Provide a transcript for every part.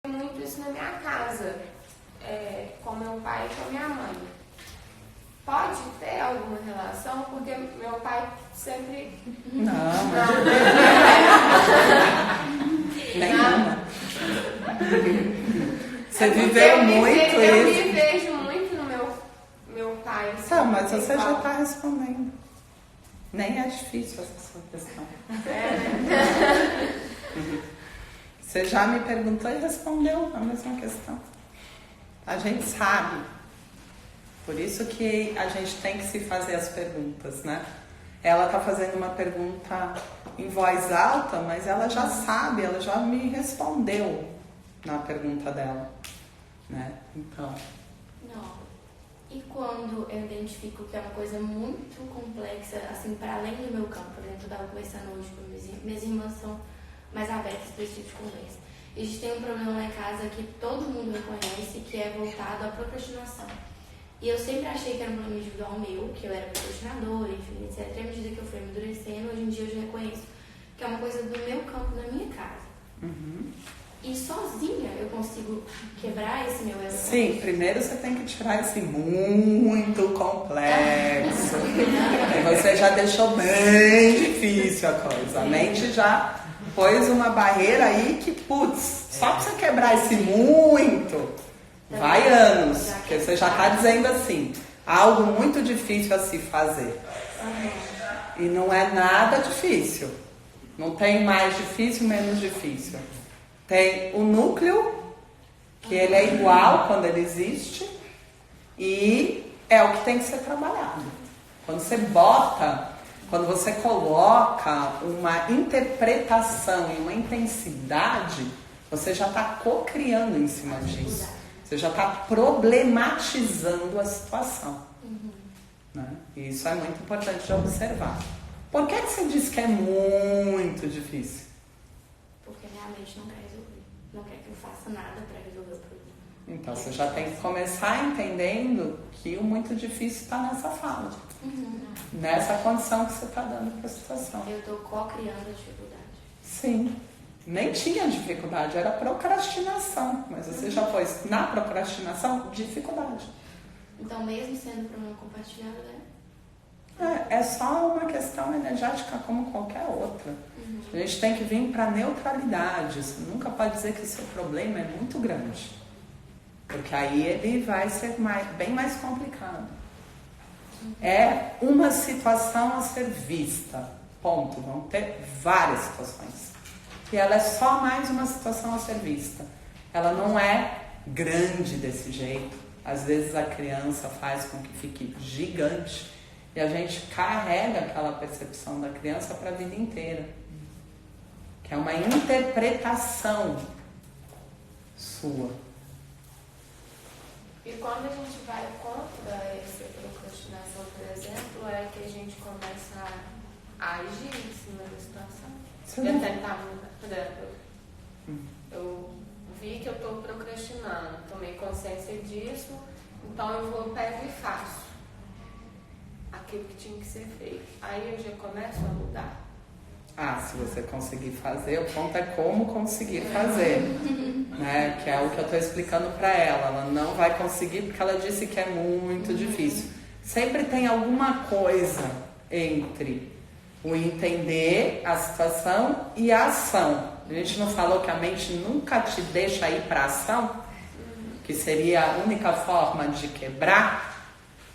muito isso na minha casa, com meu pai e com a minha mãe. Pode ter alguma relação, porque meu pai sempre... Não. Nenhuma. Você viveu muito isso. Eu me vejo muito no meu pai. Tá, mas você já está respondendo. Nem é difícil essa sua questão. Você já me perguntou e respondeu a mesma questão. A gente sabe. Por isso que a gente tem que se fazer as perguntas, né? Ela está fazendo uma pergunta em voz alta, mas ela já sabe, ela já me respondeu na pergunta dela, né? Então... Não. E quando eu identifico que é uma coisa muito complexa, assim, para além do meu campo, por exemplo, eu estava conversando hoje com minhas irmãs são mais abertas para esse tipo de conversa. E a gente tem um problema lá em casa que todo mundo reconhece, que é voltado à procrastinação. E eu sempre achei que era um problema individual meu, que eu era procrastinadora, enfim, etc. E à medida que eu fui amadurecendo, hoje em dia eu já reconheço que é uma coisa do meu campo, da minha casa. Uhum. E sozinha eu consigo quebrar esse meu elo. Sim, primeiro você tem que tirar esse muito complexo. E você já deixou bem difícil a coisa. A mente já pôs uma barreira aí que, putz, só pra você quebrar esse muito, vai anos. Porque você já tá dizendo assim, algo muito difícil a se fazer. E não é nada difícil. Não tem mais difícil, menos difícil. Tem o núcleo, que ele é igual quando ele existe, e é o que tem que ser trabalhado. Quando você coloca uma interpretação e uma intensidade, você já está co-criando em cima disso. Você já está problematizando a situação. Né? E isso é muito importante de observar. Por que você diz que é muito difícil? Porque minha mente não quer resolver. Não quer que eu faça nada para resolver o problema. Então você já tem que começar entendendo que o muito difícil está nessa fala. Nessa condição que você está dando para a situação. Eu estou co-criando a dificuldade. Sim. Nem tinha dificuldade, era procrastinação. Mas você já pôs na procrastinação dificuldade. Então, mesmo sendo problema compartilhado, né? É só uma questão energética como qualquer outra. A gente tem que vir para a neutralidade. Você nunca pode dizer que o seu problema é muito grande. Porque aí ele vai ser bem mais complicado. É uma situação a ser vista. Ponto. Vão ter várias situações. E ela é só mais uma situação a ser vista. Ela não é grande desse jeito. Às vezes a criança faz com que fique gigante. E a gente carrega aquela percepção da criança para a vida inteira. Que é uma interpretação sua. E quando a gente vai contra essa procrastinação, por exemplo, é que a gente começa a agir em cima da situação. Eu tentar mudar. Por exemplo, eu vi que eu estou procrastinando, tomei consciência disso, então eu pego e faço aquilo que tinha que ser feito. Aí eu já começo a mudar. Se você conseguir fazer, o ponto é como conseguir fazer, né? Que é o que eu estou explicando para ela. Ela não vai conseguir porque ela disse que é muito difícil. Sempre tem alguma coisa entre o entender a situação e a ação. A gente não falou que a mente nunca te deixa ir para a ação, que seria a única forma de quebrar.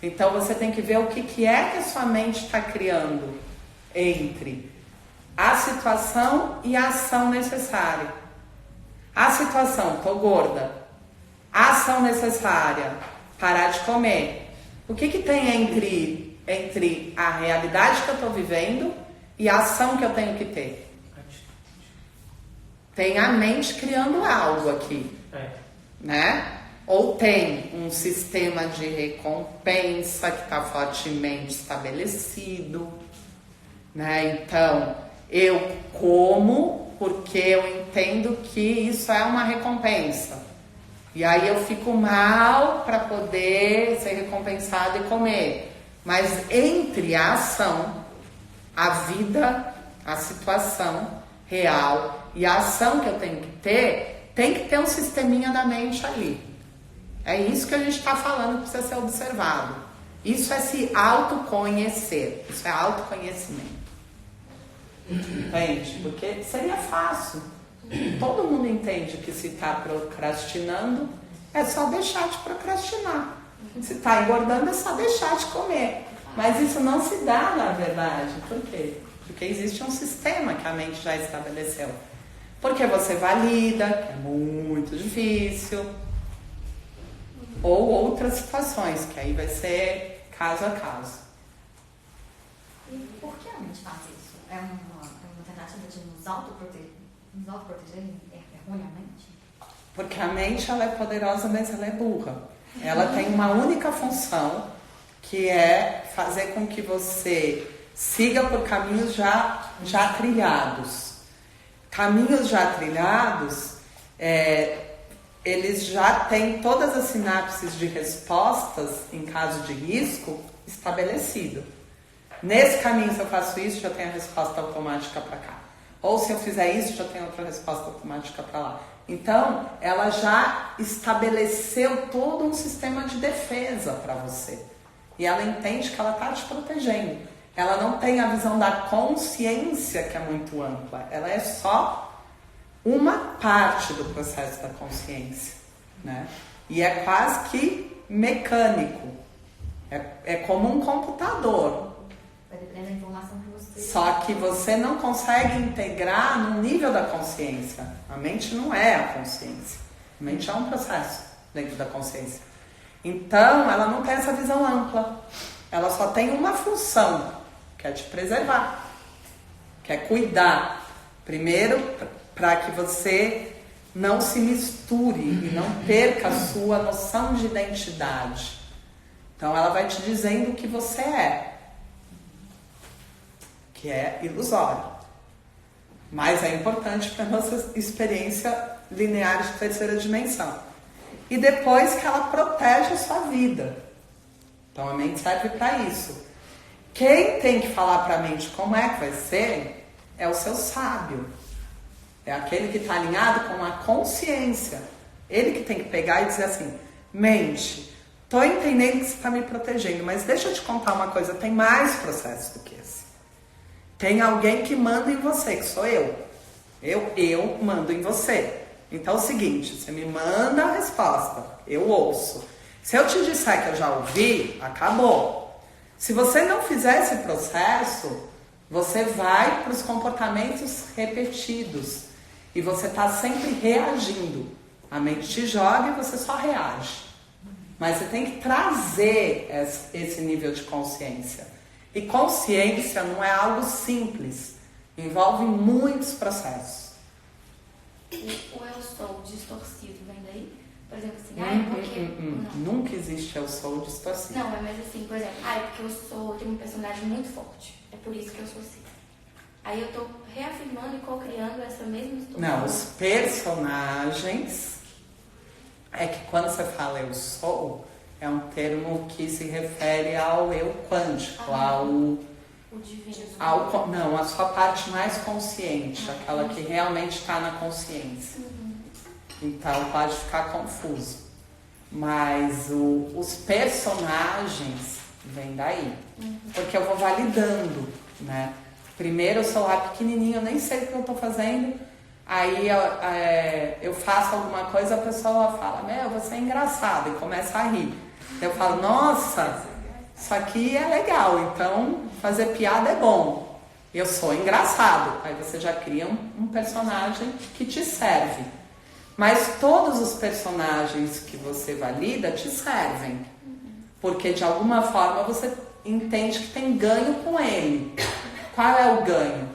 Então você tem que ver o que é que a sua mente está criando entre a situação e a ação necessária. A situação, tô gorda. A ação necessária, parar de comer. O que tem entre a realidade que eu estou vivendo e a ação que eu tenho que ter? Tem a mente criando algo aqui, né? Ou tem um sistema de recompensa que está fortemente estabelecido, né? Então, eu como porque eu entendo que isso é uma recompensa. E aí eu fico mal para poder ser recompensado e comer. Mas entre a ação, a vida, a situação real e a ação que eu tenho que ter, tem que ter um sisteminha da mente ali. É isso que a gente está falando que precisa ser observado. Isso é se autoconhecer. Isso é autoconhecimento. Entende? Porque seria fácil. Todo mundo entende que se está procrastinando, é só deixar de procrastinar. Se está engordando, é só deixar de comer. Mas isso não se dá, na verdade. Por quê? Porque existe um sistema que a mente já estabeleceu. Porque você valida, que é muito difícil. Ou outras situações, que aí vai ser caso a caso. E por que a mente faz isso? É uma tentativa de nos autoproteger erroneamente? Porque a mente, ela é poderosa, mas ela é burra. Ela tem uma única função, que é fazer com que você siga por caminhos já trilhados. Caminhos já trilhados, eles já têm todas as sinapses de respostas, em caso de risco, estabelecido. Nesse caminho, se eu faço isso, já tenho a resposta automática para cá. Ou se eu fizer isso, já tenho outra resposta automática para lá. Então, ela já estabeleceu todo um sistema de defesa para você. E ela entende que ela está te protegendo. Ela não tem a visão da consciência, que é muito ampla. Ela é só uma parte do processo da consciência, né? E é quase que mecânico. É como um computador. Vai depender da informação que você... Só que você não consegue integrar no nível da consciência. A mente não é a consciência. A mente é um processo dentro da consciência. Então, ela não tem essa visão ampla. Ela só tem uma função, que é te preservar, que é cuidar. Primeiro, para que você não se misture e não perca a sua noção de identidade. Então, ela vai te dizendo o que você é, que é ilusório. Mas é importante para a nossa experiência linear de terceira dimensão. E depois que ela protege a sua vida. Então a mente serve para isso. Quem tem que falar para a mente como é que vai ser é o seu sábio. É aquele que está alinhado com a consciência. Ele que tem que pegar e dizer assim: mente, estou entendendo que você está me protegendo, mas deixa eu te contar uma coisa, tem mais processo do que esse. Tem alguém que manda em você, que sou eu. Eu mando em você. Então é o seguinte, você me manda a resposta, eu ouço. Se eu te disser que eu já ouvi, acabou. Se você não fizer esse processo, você vai para os comportamentos repetidos. E você está sempre reagindo. A mente te joga e você só reage. Mas você tem que trazer esse nível de consciência. E consciência não é algo simples. Envolve muitos processos. O eu sou distorcido vem daí? Por exemplo, assim, porque... Nunca existe eu sou distorcido. Não, mas assim, por exemplo, porque eu tenho uma personalidade muito forte. É por isso que eu sou assim. Aí eu tô reafirmando e co-criando essa mesma distorção. Não, os personagens... É que quando você fala eu sou, é um termo que se refere ao eu quântico, o divino. Não, a sua parte mais consciente, aquela que realmente está na consciência. Então pode ficar confuso. Mas os personagens vêm daí. Porque eu vou validando, né? Primeiro eu sou lá pequenininho, eu nem sei o que eu estou fazendo. Aí eu faço alguma coisa, a pessoa fala: meu, você é engraçado, e começa a rir. Eu falo: nossa, isso aqui é legal, então fazer piada é bom. Eu sou engraçado. Aí você já cria um personagem que te serve. Mas todos os personagens que você valida te servem. Porque de alguma forma você entende que tem ganho com ele. Qual é o ganho?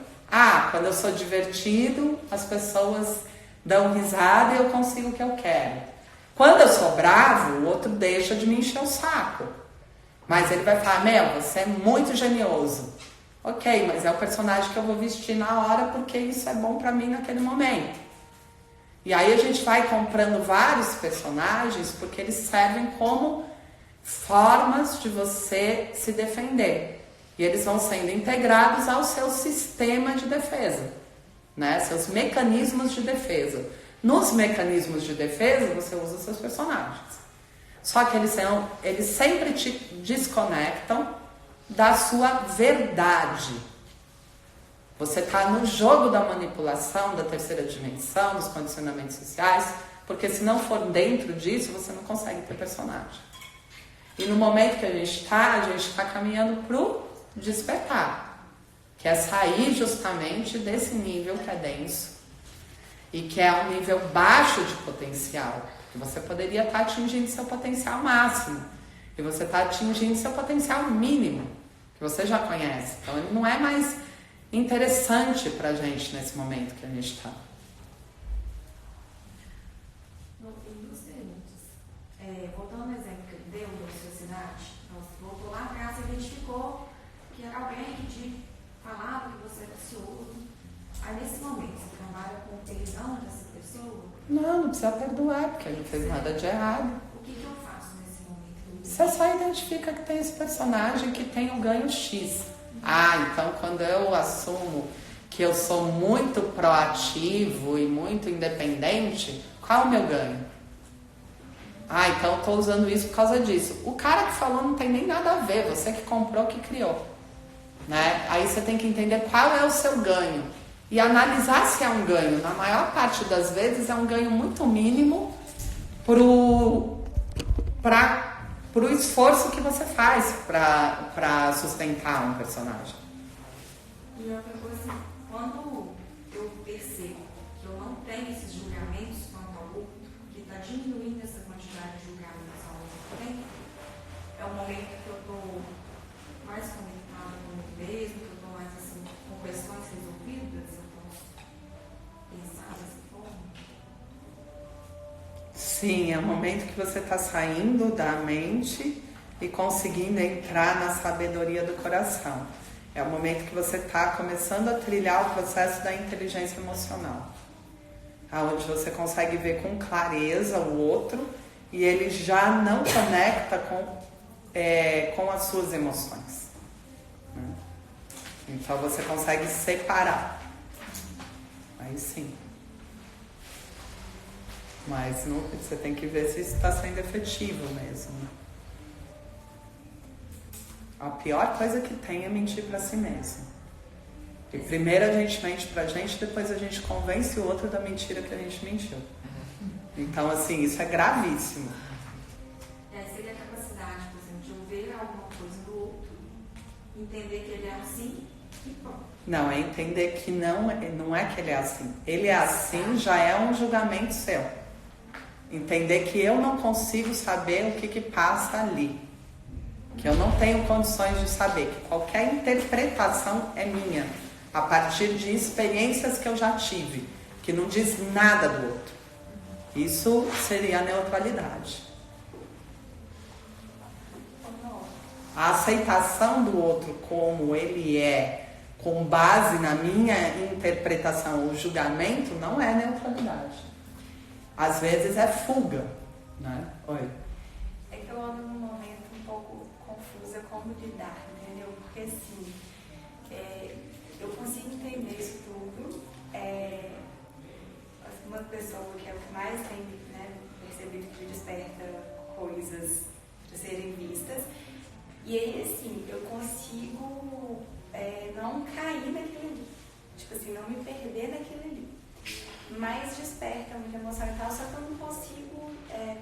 Quando eu sou divertido, as pessoas dão risada e eu consigo o que eu quero. Quando eu sou bravo, o outro deixa de me encher o saco. Mas ele vai falar: meu, você é muito genioso. Ok, mas é o personagem que eu vou vestir na hora porque isso é bom pra mim naquele momento. E aí a gente vai comprando vários personagens porque eles servem como formas de você se defender. E eles vão sendo integrados ao seu sistema de defesa, né? Seus mecanismos de defesa. Nos mecanismos de defesa, você usa seus personagens. Só que eles sempre te desconectam da sua verdade. Você está no jogo da manipulação, da terceira dimensão, dos condicionamentos sociais, porque se não for dentro disso, você não consegue ter personagem. E no momento que a gente está caminhando para o despertar, que é sair justamente desse nível que é denso e que é um nível baixo de potencial. Que você poderia estar atingindo seu potencial máximo e você está atingindo seu potencial mínimo, que você já conhece. Então ele não é mais interessante pra gente nesse momento que a gente está. Em 2 perguntas. Voltando ao exemplo que ele deu da sociedade, voltou lá atrás e identificou que era alguém que te falava que você era ansioso. Aí nesse momento, você trabalha com o perdão dessa pessoa? Não precisa perdoar, porque ele não fez nada de errado. O que eu faço nesse momento? Você só identifica que tem esse personagem que tem o ganho X. Então quando eu assumo que eu sou muito proativo e muito independente, qual é o meu ganho? Então eu estou usando isso por causa disso. O cara que falou não tem nem nada a ver, você que comprou, que criou. Né? Aí você tem que entender qual é o seu ganho. E analisar se é um ganho. Na maior parte das vezes é um ganho muito mínimo pro esforço que você faz para sustentar um personagem. E outra coisa, quando eu percebo que eu não tenho esses julgamentos quanto ao outro, que está diminuindo essa quantidade de julgamentos ao mesmo tempo, é o momento que eu estou mais conectada comigo mesmo, que eu estou mais assim, com questões resolvidas, eu posso pensar dessa forma. Sim, é o momento que você está saindo da mente e conseguindo entrar na sabedoria do coração. É o momento que você está começando a trilhar o processo da inteligência emocional, onde você consegue ver com clareza o outro e ele já não conecta com as suas emoções. Então você consegue separar. Aí sim. Mas você tem que ver se isso está sendo efetivo mesmo. A pior coisa que tem é mentir para si mesmo. E primeiro a gente mente pra gente, depois a gente convence o outro da mentira que a gente mentiu. Então, assim, isso é gravíssimo. Seria a capacidade, por exemplo, de eu ver alguma coisa do outro, entender que ele é assim e pronto. Não, é entender que não é que ele é assim. Ele é assim, já é um julgamento seu. Entender que eu não consigo saber o que passa ali. Que eu não tenho condições de saber. Que qualquer interpretação é minha. A partir de experiências que eu já tive. Que não diz nada do outro. Isso seria a neutralidade. A aceitação do outro como ele é, com base na minha interpretação ou julgamento, não é neutralidade. Às vezes é fuga, né? Oi. É que eu ando num momento um pouco confusa como lidar, entendeu? Porque assim, eu consigo entender isso tudo. Uma pessoa que é o que mais tem, né, percebido que desperta coisas de serem vistas. E aí, assim, eu consigo não cair naquilo ali. Tipo assim, não me perder naquilo ali. Mas desperta muita emoção e tal, só que eu não consigo,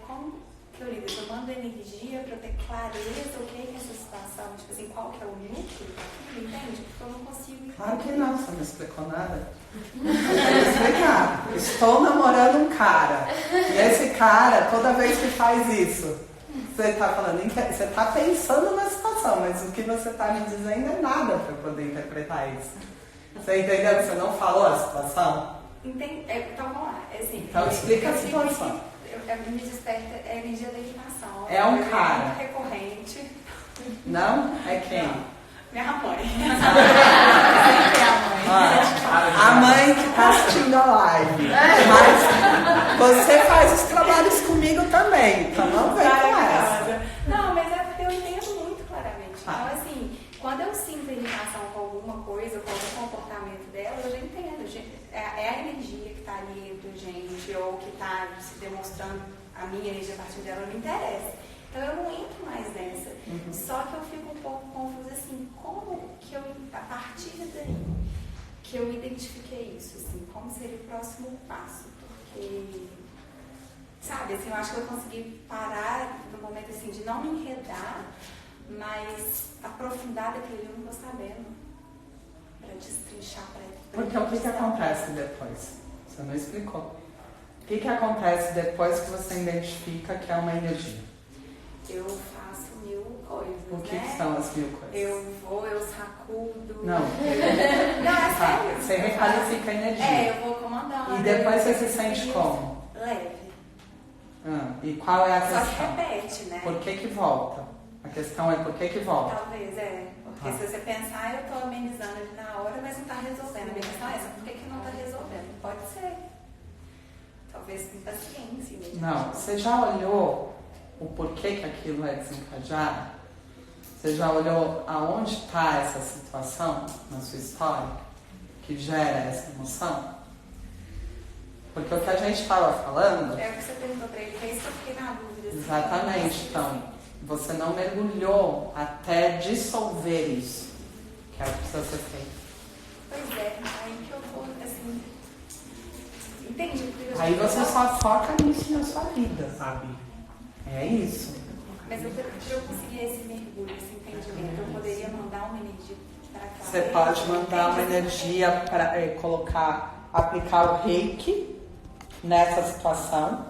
como que eu lido? Eu mando energia pra eu ter clareza o que é essa situação, tipo assim, qual que é o núcleo daquilo, entende? Porque eu não consigo... Claro que não, você não explicou nada. Eu tenho que explicar. Estou namorando um cara. E esse cara, toda vez que faz isso, você está falando, você está pensando na situação, mas o que você está me dizendo é nada para eu poder interpretar isso. Você entendeu que você não falou a situação? Entendi. Então vamos lá. Assim, então explica a situação. Me desperta a energia da intimação. É um cara. Muito recorrente. Não? É quem? Não. Minha mãe. A mãe que está assistindo a live. Mas você faz os trabalhos comigo também, então não vem com essa. Não, mas é porque eu entendo muito claramente. Então, assim, quando eu sinto irritação com alguma coisa, com algum comportamento dela, eu já entendo. É a energia que está ali entre a gente, ou mostrando a minha energia a partir dela, não me interessa. Então eu não entro mais nessa. Só que eu fico um pouco confusa assim, como que eu, a partir daí, que eu identifiquei isso, assim, como seria o próximo passo? Porque, sabe, assim, eu acho que eu consegui parar no momento assim de não me enredar, mas aprofundar daquele eu não estou sabendo para destrinchar para ele. Porque o que acontece depois? Você não explicou. O que acontece depois que você identifica que é uma energia? Eu faço 1000 coisas, O que né? são as 1000 coisas? Eu sacudo. Não. Não, é sério. Você requalifica a energia. Eu vou comandando. E depois você se sente como? Leve. E qual é a Só questão? que repete, né? Por que volta? A questão é por que volta? Talvez, Porque se você pensar, eu estou amenizando ali na hora, mas não está resolvendo. A minha questão é essa, por que não está resolvendo? Pode ser. Talvez com paciência mesmo. Não, você já olhou o porquê que aquilo é desencadeado? Você já olhou aonde está essa situação na sua história que gera essa emoção? Porque o que a gente estava falando... É o que você perguntou para ele, foi isso que eu fiquei na dúvida. Exatamente, então, você não mergulhou até dissolver isso, que é o que precisa ser feito. Pois é, aí que eu vou, assim... Entendi. Aí você só foca nisso na sua vida, sabe? É isso. Mas para eu conseguir esse mergulho, esse entendimento, eu poderia mandar uma energia para cá. Você pode mandar uma energia para aplicar o reiki nessa situação.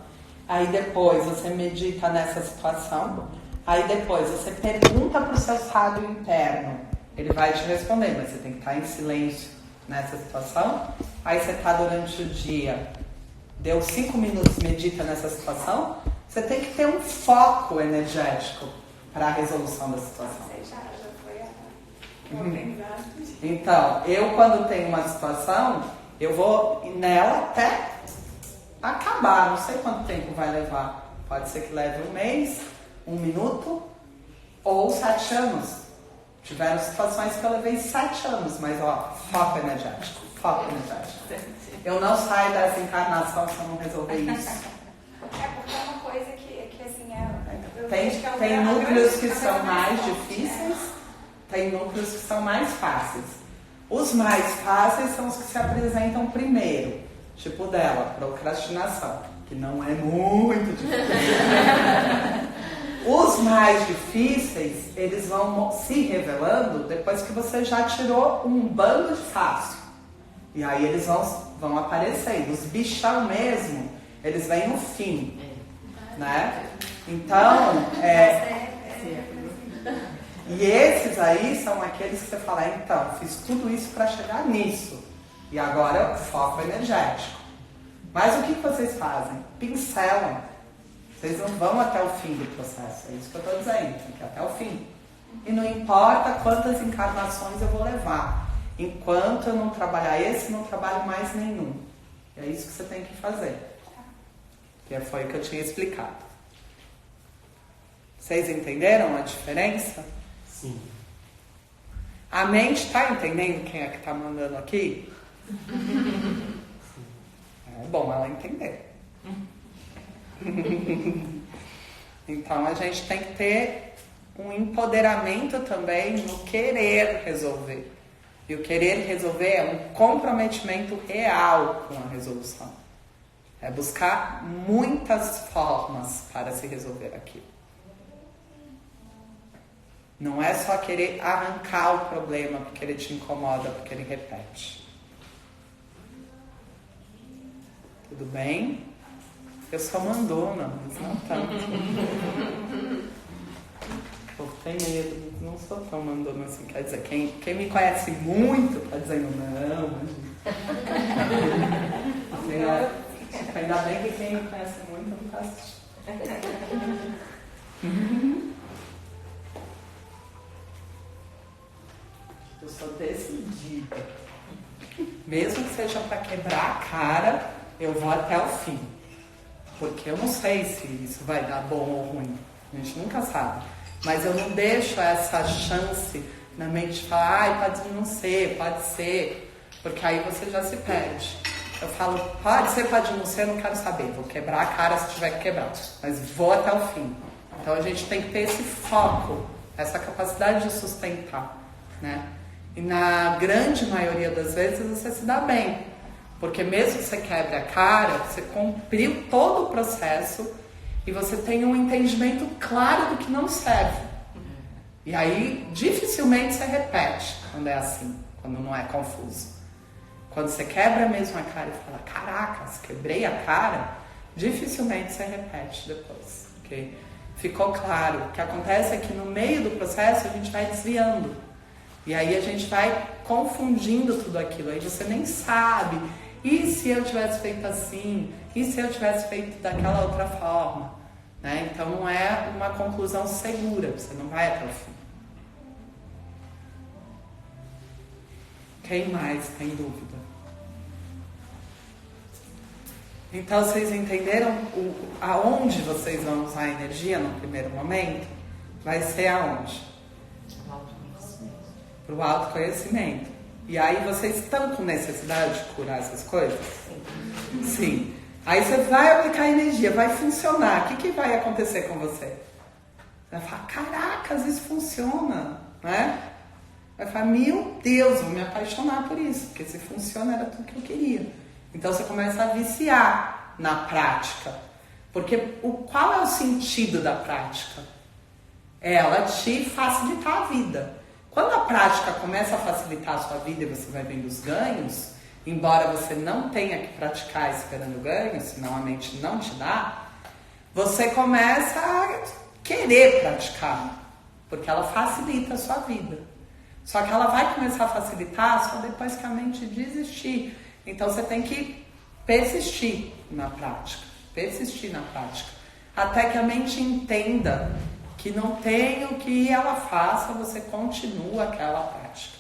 Aí depois você medita nessa situação. Aí depois você pergunta para o seu sábio interno. Ele vai te responder, mas você tem que estar em silêncio nessa situação. Aí você está durante o dia, deu 5 minutos, medita nessa situação. Você tem que ter um foco energético para a resolução da situação. Você já foi organizado. Então, eu quando tenho uma situação, eu vou nela até acabar. Não sei quanto tempo vai levar. Pode ser que leve 1 mês, 1 minuto ou 7 anos. Tiveram situações que eu levei 7 anos, mas foco energético, foco energético. Eu não saio dessa encarnação se eu não resolver isso. É porque é uma coisa que assim, Tem núcleos que são mais difíceis, tem núcleos que são mais fáceis. Os mais fáceis são os que se apresentam primeiro, tipo dela, procrastinação, que não é muito difícil. Os mais difíceis, eles vão se revelando depois que você já tirou um bando de fácil. E aí eles vão aparecendo. Os bichão mesmo, eles vêm no fim, né? Então, e esses aí são aqueles que você fala, então, fiz tudo isso para chegar nisso. E agora eu foco energético. Mas o que vocês fazem? Pincelam. Vocês não vão até o fim do processo. É isso que eu estou dizendo. Tem que ir até o fim. E não importa quantas encarnações eu vou levar. Enquanto eu não trabalhar esse, não trabalho mais nenhum. É isso que você tem que fazer. Que foi o que eu tinha explicado. Vocês entenderam a diferença? Sim. A mente está entendendo quem é que está mandando aqui? É bom ela entender. Então a gente tem que ter um empoderamento também no querer resolver. E o querer resolver é um comprometimento real com a resolução. É buscar muitas formas para se resolver aquilo. Não é só querer arrancar o problema porque ele te incomoda, porque ele repete. Tudo bem? Eu sou mandona, mas não tanto. Eu tenho medo, não sou tão mandona assim. Quer dizer, quem me conhece muito está dizendo não. Ainda bem que quem me conhece muito não está assistindo. Eu sou decidida. Mesmo que seja para quebrar a cara, eu vou até o fim. Porque eu não sei se isso vai dar bom ou ruim. A gente nunca sabe. Mas eu não deixo essa chance na mente de falar, pode não ser, pode ser. Porque aí você já se perde. Eu falo, pode não ser, eu não quero saber. Vou quebrar a cara se tiver que quebrar, mas vou até o fim. Então a gente tem que ter esse foco, essa capacidade de sustentar, né? E na grande maioria das vezes você se dá bem, porque mesmo que você quebre a cara, você cumpriu todo o processo e você tem um entendimento claro do que não serve. E aí dificilmente você repete quando é assim, quando não é confuso. Quando você quebra mesmo a cara e fala, caracas, quebrei a cara, dificilmente você repete depois, porque ficou claro. O que acontece é que no meio do processo a gente vai desviando. E aí a gente vai confundindo tudo aquilo. Aí você nem sabe. E se eu tivesse feito assim? E se eu tivesse feito daquela outra forma? Né? Então não é uma conclusão segura. Você não vai até o fim. Quem mais tem dúvida? Então vocês entenderam aonde vocês vão usar a energia no primeiro momento? Vai ser aonde? Para o autoconhecimento. E aí vocês estão com necessidade de curar essas coisas? Sim. Aí você vai aplicar energia, vai funcionar. O que vai acontecer com você? Você vai falar, caracas, isso funciona, né? Vai falar, meu Deus, vou me apaixonar por isso, porque se funciona era tudo que eu queria. Então você começa a viciar na prática. Porque qual é o sentido da prática? É ela te facilitar a vida. Quando a prática começa a facilitar a sua vida e você vai vendo os ganhos, embora você não tenha que praticar esperando ganhos, senão a mente não te dá, você começa a querer praticar, porque ela facilita a sua vida. Só que ela vai começar a facilitar só depois que a mente desistir. Então você tem que persistir na prática, até que a mente entenda que não tem o que ela faça, você continua aquela prática.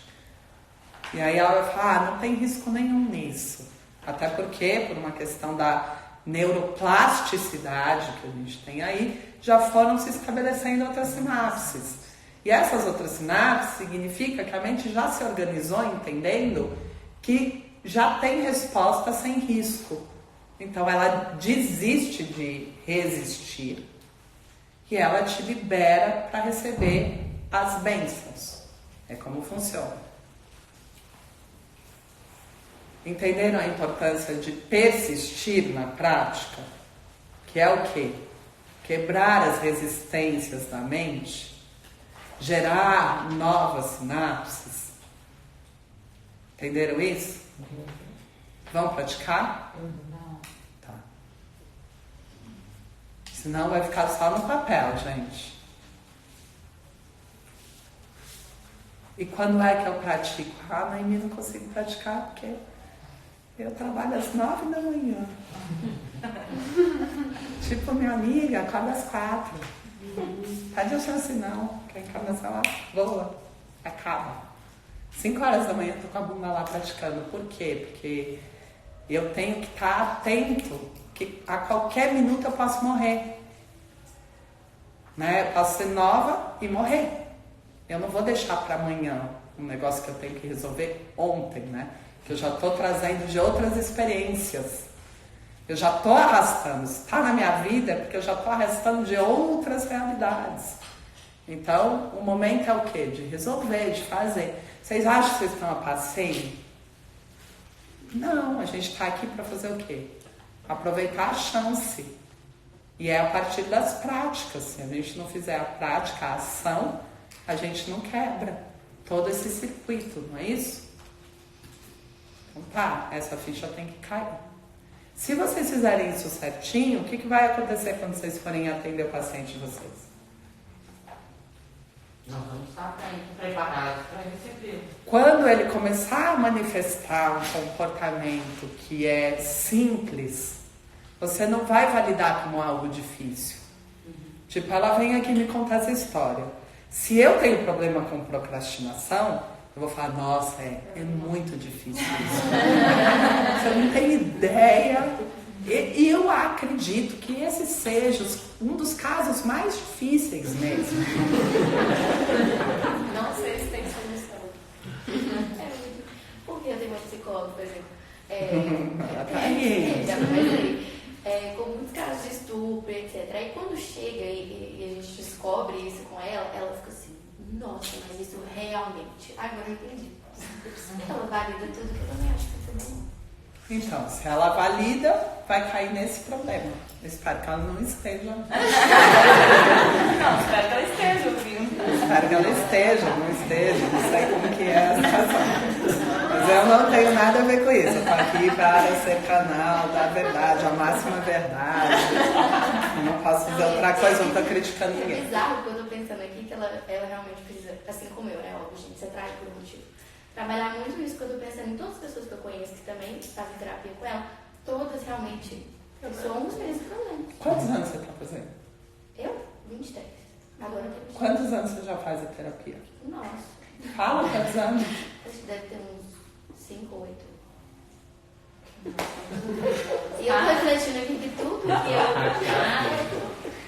E aí ela vai falar, não tem risco nenhum nisso. Até porque, por uma questão da neuroplasticidade que a gente tem aí, já foram se estabelecendo outras sinapses. E essas outras sinapses significa que a mente já se organizou entendendo que já tem resposta sem risco. Então ela desiste de resistir. E ela te libera para receber as bênçãos. É como funciona. Entenderam a importância de persistir na prática? Que é o quê? Quebrar as resistências da mente, gerar novas sinapses. Entenderam isso? Vão praticar? Tá. Senão vai ficar só no papel, gente. E quando é que eu pratico? Ah, Naimi, não consigo praticar porque eu trabalho às 9 da manhã. Tipo, minha amiga acorda às 4. Pode achar assim, não. Que a encarnação voa, acaba. 5 horas da manhã eu tô com a bunda lá praticando. Por quê? Porque eu tenho que estar atento, que a qualquer minuto eu posso morrer. Né? Eu posso ser nova e morrer. Eu não vou deixar para amanhã um negócio que eu tenho que resolver ontem, né? Que eu já estou trazendo de outras experiências. Eu já estou arrastando. Se está na minha vida é porque eu já estou arrastando de outras realidades. Então, o momento é o quê? De resolver, de fazer. Vocês acham que vocês estão a passeio? Não, a gente está aqui para fazer o quê? Aproveitar a chance. E é a partir das práticas. Se a gente não fizer a prática, a ação, a gente não quebra todo esse circuito, não é isso? Então tá, essa ficha tem que cair. Se vocês fizerem isso certinho, o que vai acontecer quando vocês forem atender o paciente de vocês? Nós vamos estar preparados para receber. Quando ele começar a manifestar um comportamento que é simples, você não vai validar como algo difícil. Tipo, ela vem aqui me contar essa história. Se eu tenho problema com procrastinação, eu vou falar, nossa, é muito difícil isso. Você não tem ideia. E eu acredito que esse seja um dos casos mais difíceis mesmo. Não sei se tem solução. Porque eu tenho uma psicóloga, por exemplo, Ela tá aí. Com muitos casos de estupro, etc. Aí quando chega e a gente descobre isso com ela fica assim, nossa, mas isso realmente. Agora eu entendi. Ela valida tudo que eu também acho que tá bom. Então, se ela valida, vai cair nesse problema. Eu espero que ela não esteja. Não, espero que ela esteja ouvindo. Espero que ela esteja, não sei como que é a situação. Mas eu não tenho nada a ver com isso. Eu tô aqui para ser canal da verdade, a máxima verdade. Eu não posso fazer outra coisa, não tô criticando ninguém. É bizarro que eu tô pensando aqui que ela realmente precisa, assim como eu, né? Óbvio, gente, você traz por um motivo. Trabalhar muito isso que eu tô pensando em todas as pessoas que eu conheço que também fazem terapia com ela, todas realmente somos mesmo problemas. Quantos anos você tá fazendo? Eu? 23. Agora eu tenho 23. Quantos anos você já faz a terapia? Nossa. Fala quantos anos? Acho que deve ter uns 5 ou 8. E eu tô refletindo aqui que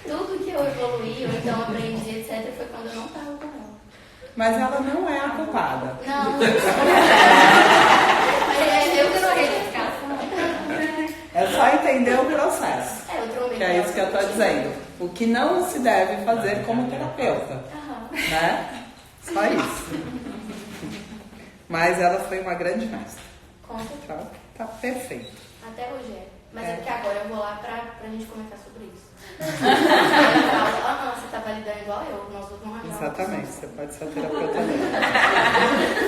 tudo que eu evoluí, ou então aprendi, etc., foi quando eu não tava com ela. Mas ela não é a culpada. Não. Mas eu que não identificação. É só entender o processo. Eu trombei. Que é isso que eu tô dizendo. O que não se deve fazer como terapeuta. Né? Só isso. Mas ela foi uma grande mestra. Com certeza. Tá perfeito. Até hoje é. Mas é porque agora eu vou lá pra gente comentar sobre isso. Ela fala, você tá validando igual eu, nós dois vamos arranjar. Exatamente, você pode ser terapeuta dele.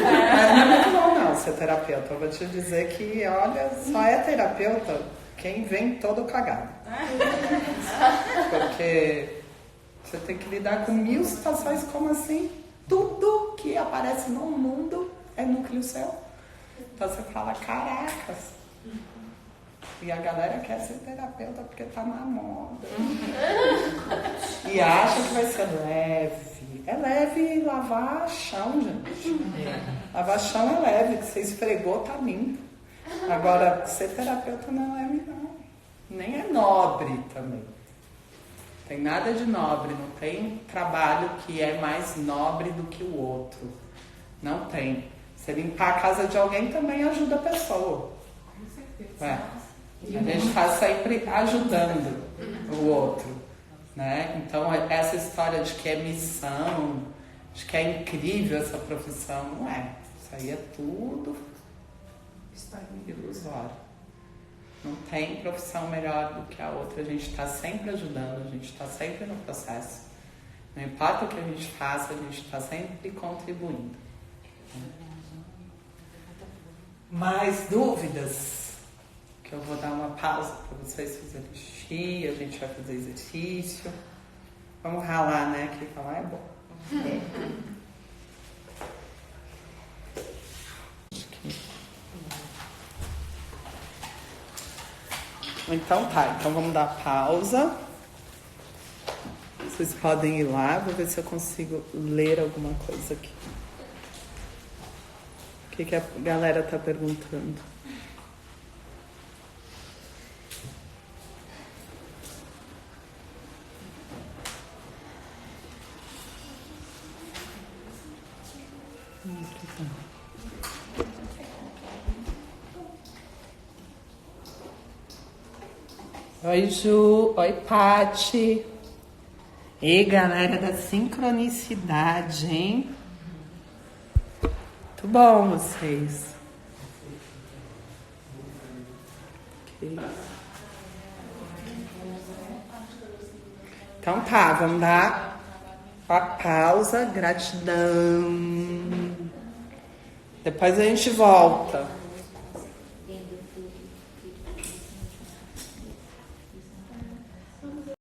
Mas não é muito bom não ser terapeuta. Eu vou te dizer que, olha, só é terapeuta quem vem todo cagado. Porque você tem que lidar com 1000 situações como assim. Tudo que aparece no mundo é núcleo seu. Então você fala, caracas. E a galera quer ser terapeuta porque tá na moda. E acha que vai ser leve. É leve lavar chão, gente. Lavar chão é leve, que você esfregou, tá limpo. Agora, ser terapeuta não é leve, não. Nem é nobre também. Tem nada de nobre, não tem trabalho que é mais nobre do que o outro. Não tem. Você limpar a casa de alguém também ajuda a pessoa. Com certeza. A gente está sempre ajudando o outro, né? Então essa história de que é missão, de que é incrível essa profissão, não é. Isso aí é tudo ilusório. Não tem profissão melhor do que a outra. A gente está sempre ajudando, a gente está sempre no processo. Não importa o que a gente faça, a gente está sempre contribuindo. Mais dúvidas? Que eu vou dar uma pausa para vocês fazerem xixi, a gente vai fazer exercício. Vamos ralar, né? Que falar é bom. Então tá, então vamos dar pausa. Vocês podem ir lá, vou ver se eu consigo ler alguma coisa aqui. O que a galera tá perguntando? Oi, Ju. Oi, Pati. E galera da sincronicidade, hein? Muito bom vocês. Okay. Então tá, vamos dar a pausa. Gratidão. Depois a gente volta.